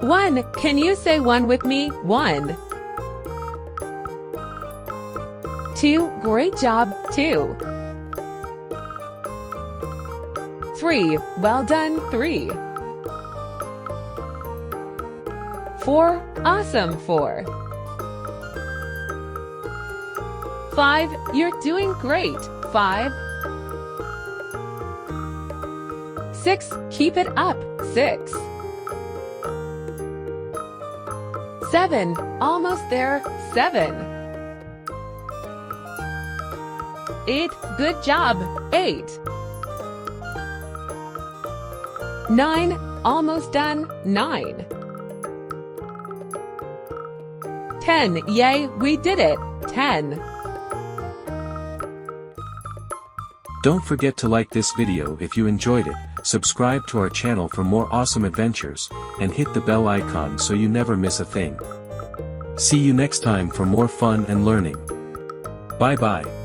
1. Can you say 1 with me? 1. 2. Great job. 2. 3. Well done. 3. 4. Awesome. 4. 5. You're doing great. 5. 6. Keep it up. 6. 7. Almost there. 7. 8. Good job. 8. 9. Almost done. 9. 10. Yay, we did it. 10. Don't forget to like this video if you enjoyed it, subscribe to our channel for more awesome adventures, and hit the bell icon so you never miss a thing. See you next time for more fun and learning. Bye bye.